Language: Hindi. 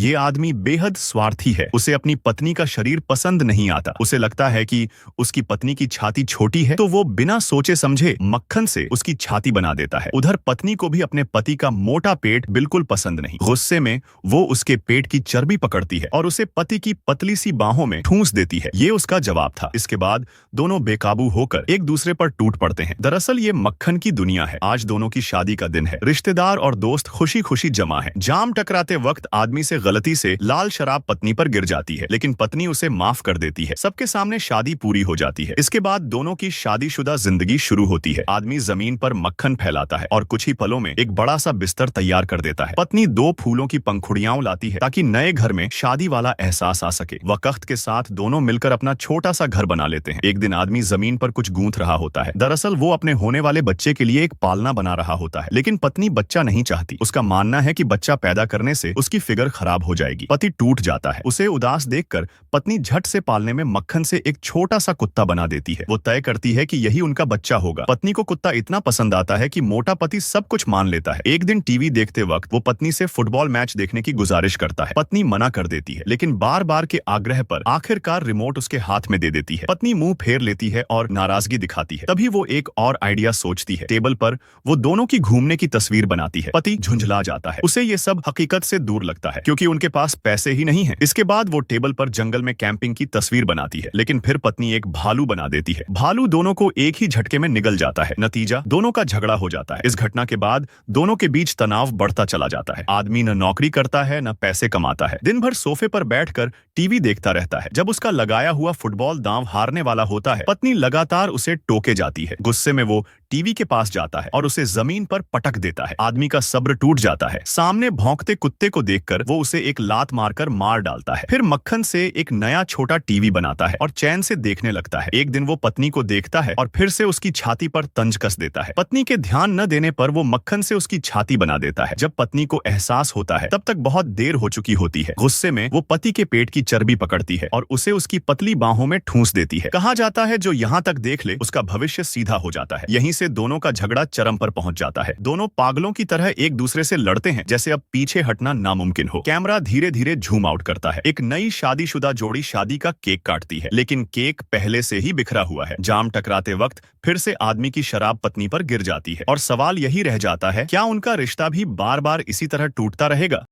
ये आदमी बेहद स्वार्थी है। उसे अपनी पत्नी का शरीर पसंद नहीं आता। उसे लगता है कि उसकी पत्नी की छाती छोटी है तो वो बिना सोचे समझे मक्खन से उसकी छाती बना देता है। उधर पत्नी को भी अपने पति का मोटा पेट बिल्कुल पसंद नहीं। गुस्से में वो उसके पेट की चर्बी पकड़ती है और उसे पति की पतली सी बाहों में ठूंस देती है। ये उसका जवाब था। इसके बाद दोनों बेकाबू होकर एक दूसरे पर टूट पड़ते हैं। दरअसल ये मक्खन की दुनिया है। आज दोनों की शादी का दिन है। रिश्तेदार और दोस्त खुशी खुशी जमा है। जाम टकराते वक्त आदमी से गलती से लाल शराब पत्नी पर गिर जाती है, लेकिन पत्नी उसे माफ कर देती है। सबके सामने शादी पूरी हो जाती है। इसके बाद दोनों की शादीशुदा जिंदगी शुरू होती है। आदमी जमीन पर मक्खन फैलाता है और कुछ ही पलों में एक बड़ा सा बिस्तर तैयार कर देता है। पत्नी 2 फूलों की पंखुड़ियां लाती है ताकि नए घर में शादी वाला एहसास आ सके। वक्त के साथ दोनों मिलकर अपना छोटा सा घर बना लेते हैं। एक दिन आदमी जमीन पर कुछ गूंथ रहा होता है। दरअसल वो अपने होने वाले बच्चे के लिए एक पालना बना रहा होता है, लेकिन पत्नी बच्चा नहीं चाहती। उसका मानना है कि बच्चा पैदा करने से उसकी फिगर खराब हो जाएगी। पति टूट जाता है। उसे उदास देखकर पत्नी झट से पालने में मक्खन से एक छोटा सा कुत्ता बना देती है। वो तय करती है कि यही उनका बच्चा होगा। पत्नी को कुत्ता इतना पसंद आता है कि मोटा पति सब कुछ मान लेता है। एक दिन टीवी देखते वक्त वो पत्नी से फुटबॉल मैच देखने की गुजारिश करता है। पत्नी मना कर देती है, लेकिन बार बार के आग्रह पर आखिरकार रिमोट उसके हाथ में दे देती है। पत्नी मुंह फेर लेती है और नाराजगी दिखाती है। तभी वो एक और आइडिया सोचती है। टेबल पर वो दोनों की घूमने की तस्वीर बनाती है। पति झुंझला जाता है। उसे ये सब हकीकत से दूर लगता है क्योंकि उनके पास पैसे ही नहीं है। इसके बाद वो टेबल पर जंगल में कैंपिंग की तस्वीर बनाती है, लेकिन फिर पत्नी एक भालू बना देती है। भालू दोनों को एक ही झटके में निगल जाता है। नतीजा, दोनों का झगड़ा हो जाता है। इस घटना के बाद दोनों के बीच तनाव बढ़ता चला जाता है। आदमी न नौकरी करता है न पैसे कमाता है। दिन भर सोफे पर बैठकर टीवी देखता रहता है। जब उसका लगाया हुआ फुटबॉल दांव हारने वाला होता है, पत्नी लगातार उसे टोके जाती है। गुस्से में वो टीवी के पास जाता है और उसे जमीन पर पटक देता है। आदमी का सब्र टूट जाता है। सामने भौंकते कुत्ते को देखकर वो उसे एक लात मारकर मार डालता है। फिर मक्खन से एक नया छोटा टीवी बनाता है और चैन से देखने लगता है। एक दिन वो पत्नी को देखता है और फिर से उसकी छाती पर तंज कस देता है। पत्नी के ध्यान न देने पर वो मक्खन से उसकी छाती बना देता है। जब पत्नी को एहसास होता है तब तक बहुत देर हो चुकी होती है। गुस्से में वो पति के पेट की चर्बी पकड़ती है और उसे उसकी पतली बाहों में ठूंस देती है। कहा जाता है जो यहाँ तक देख ले उसका भविष्य सीधा हो जाता है। यहीं से दोनों का झगड़ा चरम पर पहुंच जाता है। दोनों पागलों की तरह एक दूसरे से लड़ते हैं जैसे अब पीछे हटना नामुमकिन हो। कैमरा धीरे धीरे झूम आउट करता है। एक नई शादीशुदा जोड़ी शादी का केक काटती है, लेकिन केक पहले से ही बिखरा हुआ है। जाम टकराते वक्त फिर से आदमी की शराब पत्नी पर गिर जाती है और सवाल यही रह जाता है, क्या उनका रिश्ता भी बार बार इसी तरह टूटता रहेगा?